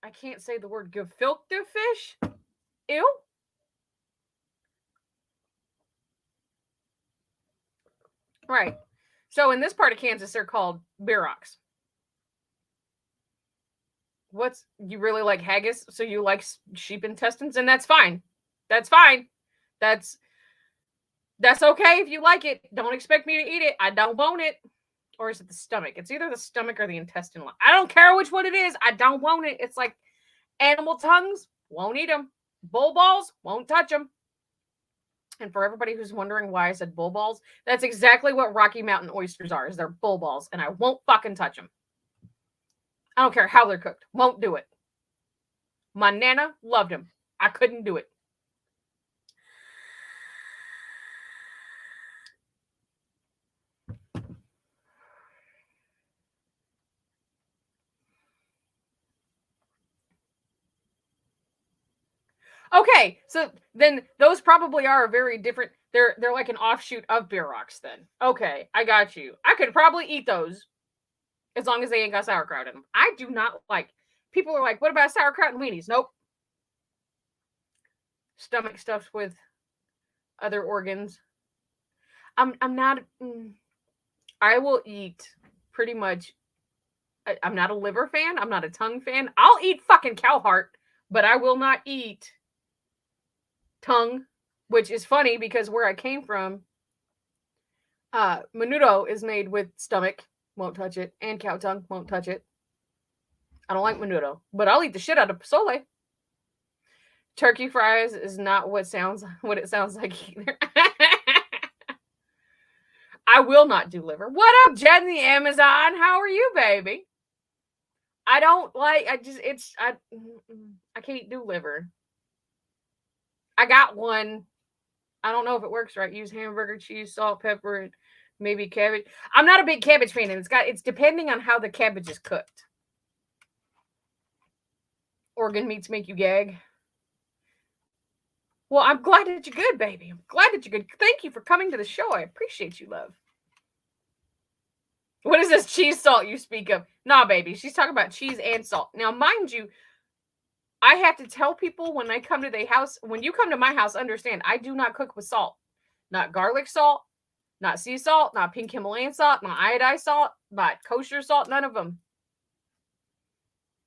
I can't say the word gefilte fish. Ew. Right. So in this part of Kansas, they're called beer rocks. You really like haggis? So you like sheep intestines? And that's fine. That's fine. That's okay if you like it. Don't expect me to eat it. I don't want it. Or is it the stomach? It's either the stomach or the intestine. I don't care which one it is. I don't want it. It's like animal tongues. Won't eat them. Bull balls. Won't touch them. And for everybody who's wondering why I said bull balls, that's exactly what Rocky Mountain oysters are. Is they're bull balls. And I won't fucking touch them. I don't care how they're cooked. Won't do it. My Nana loved them. I couldn't do it. Okay, so then those probably are a very different. They're like an offshoot of beer rocks then. Okay, I got you. I could probably eat those as long as they ain't got sauerkraut in them. I do not like. People are like, what about sauerkraut and weenies? Nope. Stomach stuffed with other organs. I'm not. I will eat pretty much, I'm not a liver fan. I'm not a tongue fan. I'll eat fucking cow heart, but I will not eat tongue, which is funny because where I came from, menudo is made with stomach, won't touch it, and cow tongue, won't touch it. I don't like menudo, but I'll eat the shit out of pozole. Turkey fries is not what it sounds like either. I will not do liver. What up, Jen the Amazon? How are you, baby? I don't like, I can't do liver. I got one. I don't know if it works right. Use hamburger, cheese, salt, pepper, and maybe cabbage. I'm not a big cabbage fan, and it's depending on how the cabbage is cooked. Organ meats make you gag. Well, I'm glad that you're good, baby. I'm glad that you're good. Thank you for coming to the show. I appreciate you, love. What is this cheese salt you speak of? Nah, baby. She's talking about cheese and salt. Now, mind you, I have to tell people when I come to their house, when you come to my house, understand, I do not cook with salt. Not garlic salt, not sea salt, not pink Himalayan salt, not iodized salt, not kosher salt, none of them.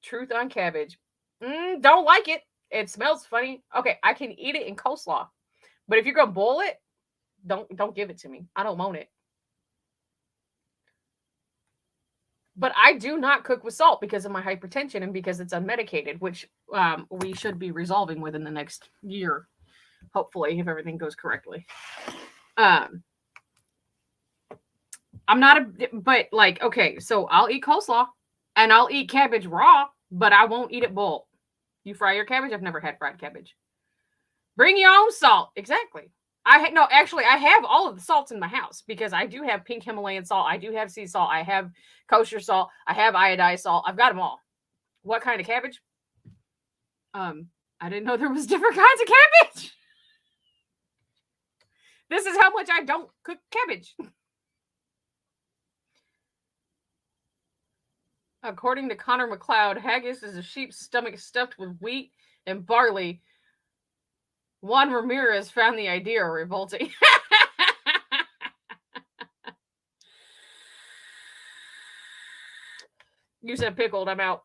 Truth on cabbage. Don't like it. It smells funny. Okay, I can eat it in coleslaw. But if you're going to boil it, don't give it to me. I don't want it. But I do not cook with salt because of my hypertension and because it's unmedicated, which we should be resolving within the next year, hopefully, if everything goes correctly. I'm not but like, okay, so I'll eat coleslaw and I'll eat cabbage raw, but I won't eat it boiled. You fry your cabbage? I've never had fried cabbage. Bring your own salt. Exactly. I have all of the salts in my house because I do have pink Himalayan salt. I do have sea salt. I have kosher salt. I have iodized salt. I've got them all. What kind of cabbage? I didn't know there was different kinds of cabbage. This is how much I don't cook cabbage. According to Connor McLeod, haggis is a sheep's stomach stuffed with wheat and barley. Juan Ramirez found the idea revolting. You said pickled. I'm out.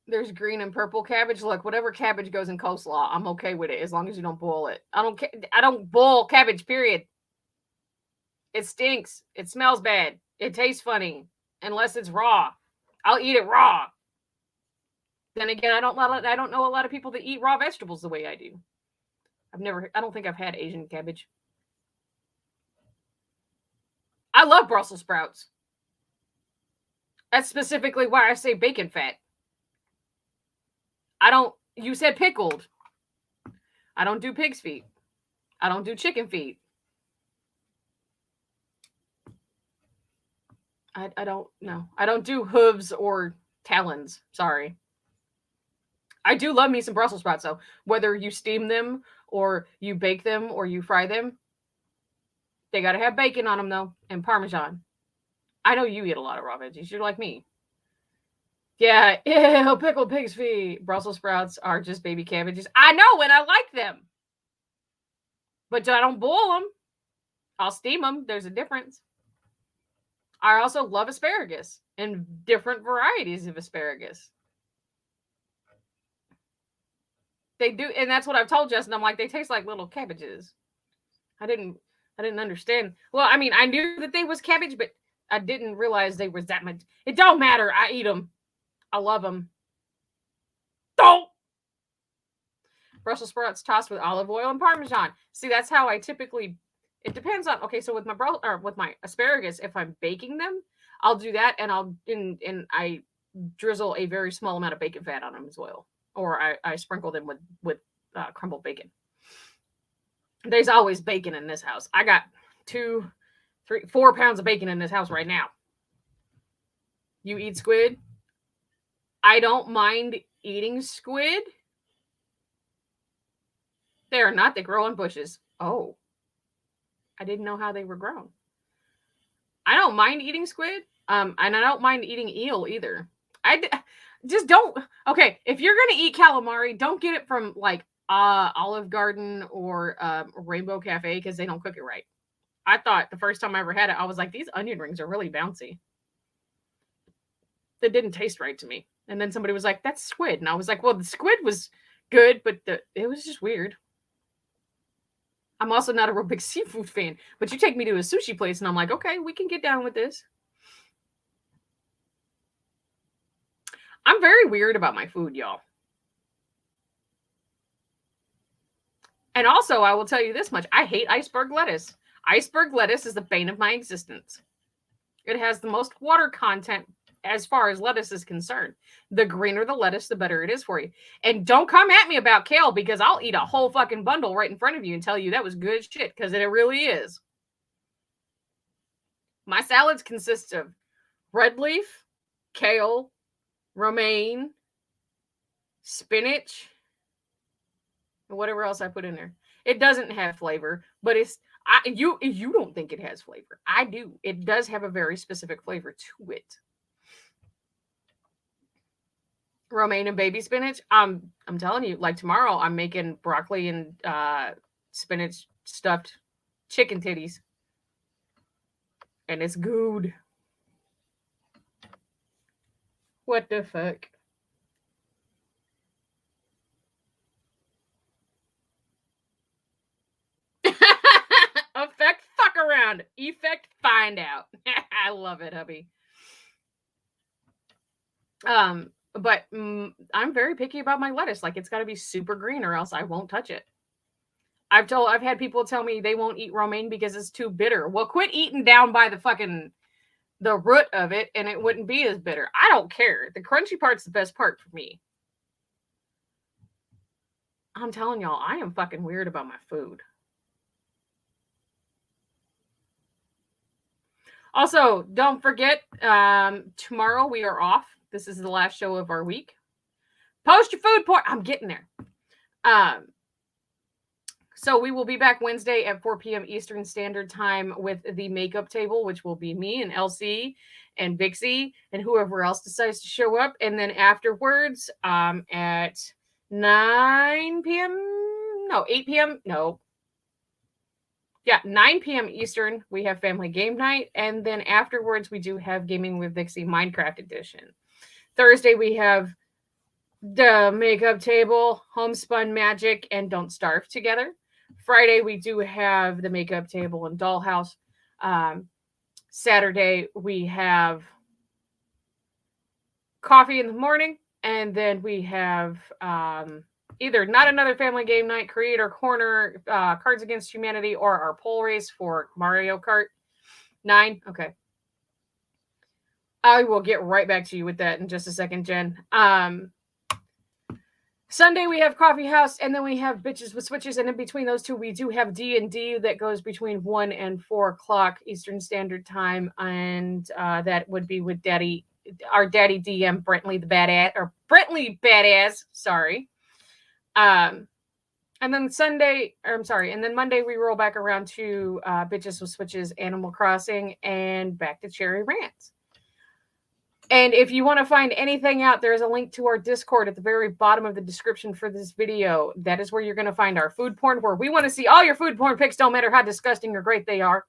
There's green and purple cabbage. Look, whatever cabbage goes in coleslaw, I'm okay with it as long as you don't boil it. I don't boil cabbage, period. It stinks. It smells bad. It tastes funny. Unless it's raw. I'll eat it raw. Then again, I don't know a lot of people that eat raw vegetables the way I do. I don't think I've had Asian cabbage. I love Brussels sprouts. That's specifically why I say bacon fat. You said pickled. I don't do pig's feet. I don't do chicken feet. I don't know. I don't do hooves or talons. Sorry. I do love me some Brussels sprouts, though. Whether you steam them or you bake them or you fry them, they got to have bacon on them, though, and Parmesan. I know you eat a lot of raw veggies. You're like me. Yeah, ew, pickled pig's feet. Brussels sprouts are just baby cabbages. I know, and I like them. But I don't boil them. I'll steam them. There's a difference. I also love asparagus and different varieties of asparagus. They do, and that's what I've told Justin. I'm like, they taste like little cabbages. I didn't understand. Well, I mean, I knew that they was cabbage, but I didn't realize they was that much. It don't matter. I eat them. I love them. Don't. Brussels sprouts tossed with olive oil and Parmesan. See, that's how I typically. It depends on. Okay, so with my asparagus, if I'm baking them, I'll do that, and I drizzle a very small amount of bacon fat on them as well, or I sprinkle them with crumbled bacon. There's always bacon in this house. I got 2, 3, 4 pounds of bacon in this house right now. You eat squid? I don't mind eating squid. They are not. They grow on bushes. Oh. I didn't know how they were grown. I don't mind eating squid. And I don't mind eating eel either. I just don't. Okay, if you're going to eat calamari, don't get it from like Olive Garden or Rainbow Cafe because they don't cook it right. I thought the first time I ever had it, I was like, these onion rings are really bouncy. It didn't taste right to me. And then somebody was like, that's squid. And I was like, well, the squid was good, but it was just weird. I'm also not a real big seafood fan, but you take me to a sushi place and I'm like, okay, we can get down with this. I'm very weird about my food, y'all. And also, I will tell you this much. I hate iceberg lettuce. Iceberg lettuce is the bane of my existence. It has the most water content as far as lettuce is concerned. The greener the lettuce, the better it is for you. And don't come at me about kale because I'll eat a whole fucking bundle right in front of you and tell you that was good shit because it really is. My salads consist of red leaf, kale, romaine, spinach, and whatever else I put in there. It doesn't have flavor, but you don't think it has flavor. I do. It does have a very specific flavor to it. Romaine and baby spinach. I'm telling you, like tomorrow I'm making broccoli and spinach stuffed chicken titties. And it's good. What the fuck? Effect fuck around. Effect find out. I love it, hubby. But I'm very picky about my lettuce. Like, it's got to be super green or else I won't touch it. I've had people tell me they won't eat romaine because it's too bitter. Well, quit eating down by the root of it and it wouldn't be as bitter. I don't care. The crunchy part's the best part for me. I'm telling y'all, I am fucking weird about my food. Also, don't forget, tomorrow we are off. This is the last show of our week. Post your food porn. I'm getting there. So we will be back Wednesday at 4 p.m. Eastern Standard Time with the makeup table, which will be me and Elsie and Vixie and whoever else decides to show up. And then afterwards, at 9 p.m. No, 8 p.m. No. Yeah, 9 p.m. Eastern, we have family game night. And then afterwards, we do have Gaming with Vixie Minecraft Edition. Thursday, we have the makeup table, homespun magic, and don't starve together. Friday, we do have the makeup table and dollhouse. Saturday, we have coffee in the morning. And then we have either Not Another Family Game Night, Creator Corner, Cards Against Humanity, or our poll race for Mario Kart 9. Okay. I will get right back to you with that in just a second, Jen. Sunday we have Coffee House, and then we have Bitches with Switches, and in between those two we do have D&D that goes between 1 and 4 o'clock Eastern Standard Time, and that would be with our daddy DM Brentley Badass, sorry. And then Monday we roll back around to Bitches with Switches, Animal Crossing, and back to Cherry Rants. And if you want to find anything out, there's a link to our Discord at the very bottom of the description for this video. That is where you're going to find our food porn, where we want to see all your food porn pics, no matter how disgusting or great they are.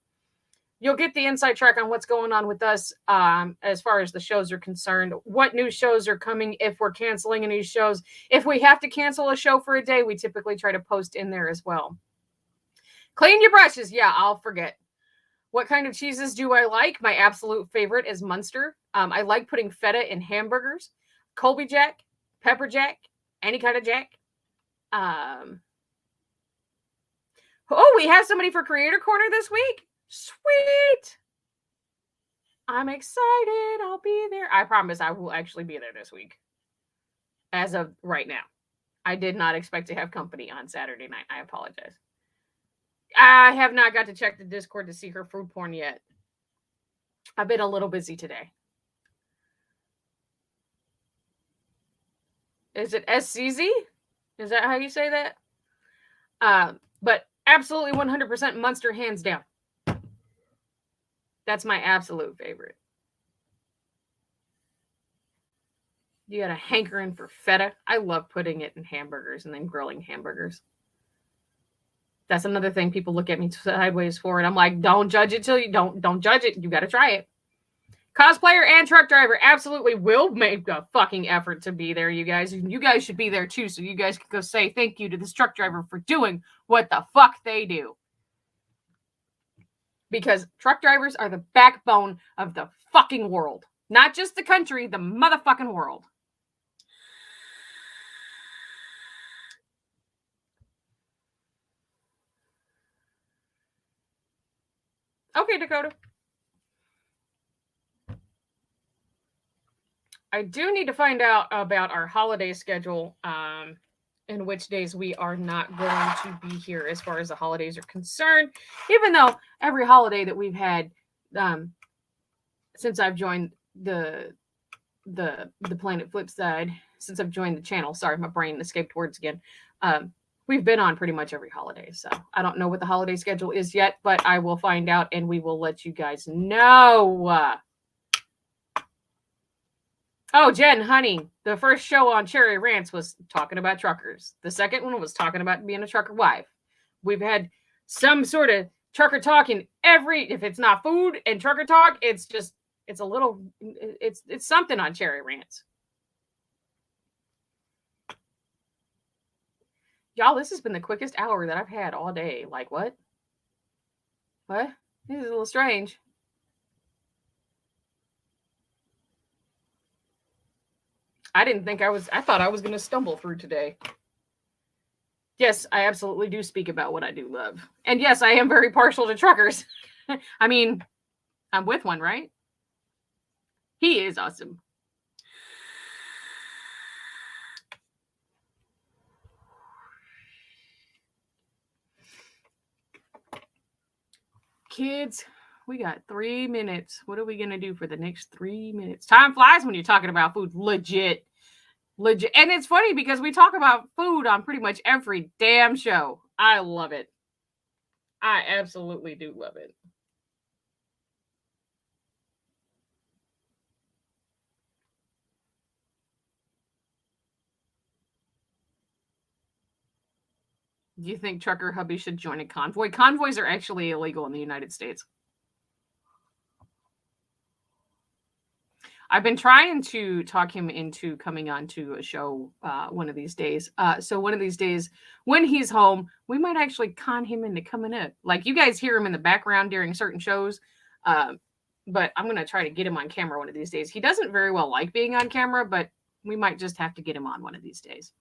You'll get the inside track on what's going on with us as far as the shows are concerned, what new shows are coming, if we're canceling any shows. If we have to cancel a show for a day, we typically try to post in there as well. Clean your brushes. Yeah, I'll forget. What kind of cheeses do I like? My absolute favorite is Munster. I like putting feta in hamburgers, Colby Jack, Pepper Jack, any kind of Jack. Oh, we have somebody for Creator Corner this week. Sweet. I'm excited. I'll be there. I promise I will actually be there this week. As of right now. I did not expect to have company on Saturday night. I apologize. I have not got to check the Discord to see her food porn yet. I've been a little busy today. Is it SCZ? Is that how you say that? But absolutely 100% Munster, hands down. That's my absolute favorite. You got a hankering for feta. I love putting it in hamburgers and then grilling hamburgers. That's another thing people look at me sideways for, and I'm like, don't judge it till you don't judge it. You got to try it. Cosplayer and truck driver absolutely will make a fucking effort to be there, you guys. You guys should be there too, so you guys can go say thank you to this truck driver for doing what the fuck they do. Because truck drivers are the backbone of the fucking world. Not just the country, the motherfucking world. Okay, Dakota. I do need to find out about our holiday schedule, and which days we are not going to be here as far as the holidays are concerned. Even though every holiday that we've had since I've joined the Planet Flipside, since I've joined the channel. Sorry, my brain escaped words again. We've been on pretty much every holiday, so I don't know what the holiday schedule is yet, but I will find out and we will let you guys know. Oh, Jen, honey, the first show on Cherry Rants was talking about truckers. The second one was talking about being a trucker wife. We've had some sort of trucker talk in if it's not food and trucker talk, it's something on Cherry Rants. Y'all, this has been the quickest hour that I've had all day. Like, what? What? This is a little strange. I thought I was going to stumble through today. Yes, I absolutely do speak about what I do love. And yes, I am very partial to truckers. I mean, I'm with one, right? He is awesome. Kids, we got 3 minutes. What are we going to do for the next 3 minutes? Time flies when you're talking about food. Legit. And it's funny because we talk about food on pretty much every damn show. I love it. I absolutely do love it. Do you think Trucker Hubby should join a convoy? Convoys are actually illegal in the United States. I've been trying to talk him into coming on to a show one of these days. So one of these days, when he's home, we might actually con him into coming up. Like, you guys hear him in the background during certain shows, but I'm going to try to get him on camera one of these days. He doesn't very well like being on camera, but we might just have to get him on one of these days.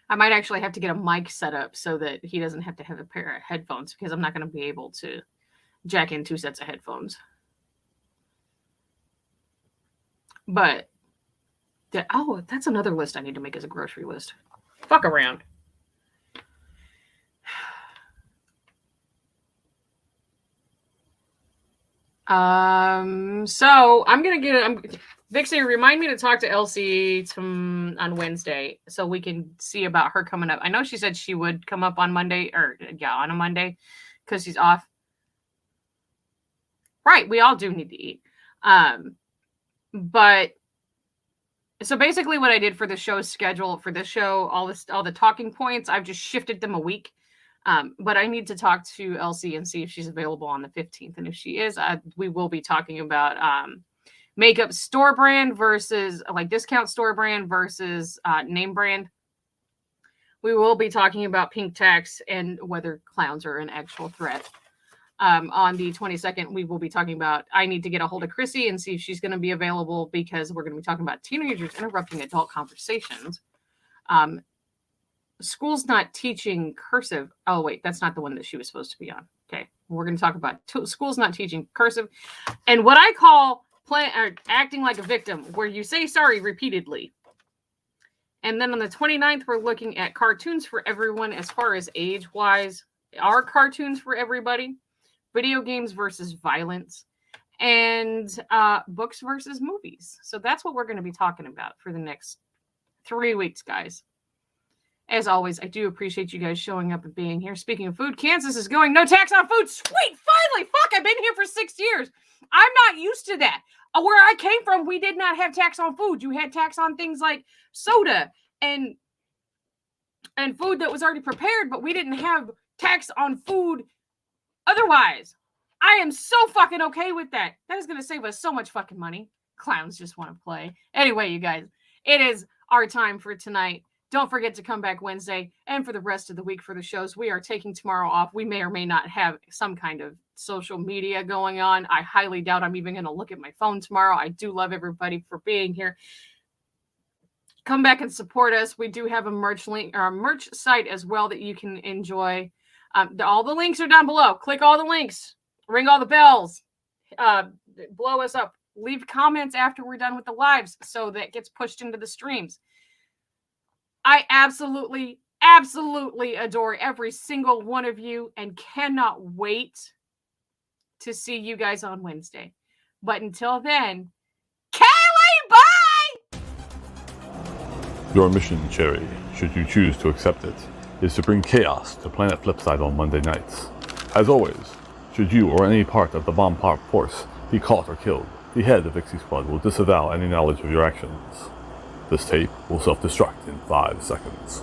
I might actually have to get a mic set up so that he doesn't have to have a pair of headphones, because I'm not going to be able to jack in 2 sets of headphones. But, that's another list I need to make as a grocery list. Fuck around. So I'm going to get, Vixie, remind me to talk to Elsie on Wednesday so we can see about her coming up. I know she said she would come up on Monday, on a Monday, because she's off. Right, we all do need to eat. But so basically what I did for the show's schedule for this show, all the talking points, I've just shifted them a week. But I need to talk to Elsie and see if she's available on the 15th. And if she is, we will be talking about makeup store brand versus discount store brand versus name brand. We will be talking about pink tax and whether clowns are an actual threat. On the 22nd, we will be talking about, I need to get a hold of Chrissy and see if she's going to be available, because we're going to be talking about teenagers interrupting adult conversations. School's not teaching cursive. Oh, wait, that's not the one that she was supposed to be on. Okay, we're going to talk about school's not teaching cursive and what I call acting like a victim, where you say sorry repeatedly. And then on the 29th, we're looking at cartoons for everyone as far as age-wise. Are cartoons for everybody? Video games versus violence, and books versus movies. So that's what we're going to be talking about for the next 3 weeks, guys. As always, I do appreciate you guys showing up and being here. Speaking of food, Kansas is going no tax on food. Sweet, finally, fuck, I've been here for 6 years. I'm not used to that. Where I came from, we did not have tax on food. You had tax on things like soda and food that was already prepared, but we didn't have tax on food otherwise. I am so fucking okay with that. That is going to save us so much fucking money. Clowns just want to play. Anyway, you guys, it is our time for tonight. Don't forget to come back Wednesday and for the rest of the week for the shows. We are taking tomorrow off. We may or may not have some kind of social media going on. I highly doubt I'm even going to look at my phone tomorrow. I do love everybody for being here. Come back and support us. We do have a merch link or a merch site as well that you can enjoy. All the links are down below. Click all the links. Ring all the bells. Blow us up. Leave comments after we're done with the lives so that gets pushed into the streams. I absolutely adore every single one of you and cannot wait to see you guys on Wednesday. But until then, Kaylee, bye! Your mission, Cherry, should you choose to accept it, is to bring chaos to planet Flipside on Monday nights. As always, should you or any part of the bomb pop force be caught or killed, the head of Vixie Squad will disavow any knowledge of your actions. This tape will self-destruct in 5 seconds.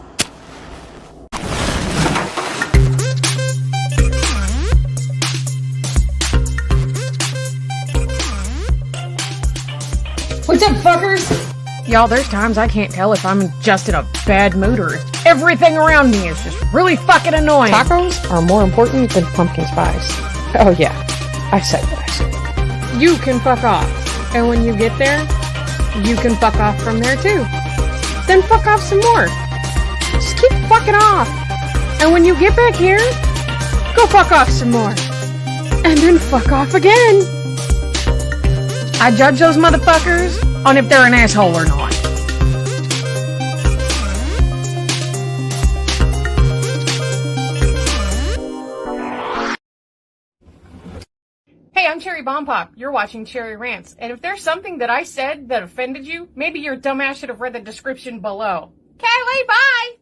What's up, fuckers? Y'all, there's times I can't tell if I'm just in a bad mood or if everything around me is just really fucking annoying. Tacos are more important than pumpkin spice. Oh yeah, I said what I said. You can fuck off. And when you get there, you can fuck off from there too. Then fuck off some more. Just keep fucking off. And when you get back here, go fuck off some more. And then fuck off again. I judge those motherfuckers on if they're an asshole or not. Hey, I'm Cherry Bomb Pop. You're watching Cherry Rants. And if there's something that I said that offended you, maybe your dumbass should have read the description below. Kaylee, bye!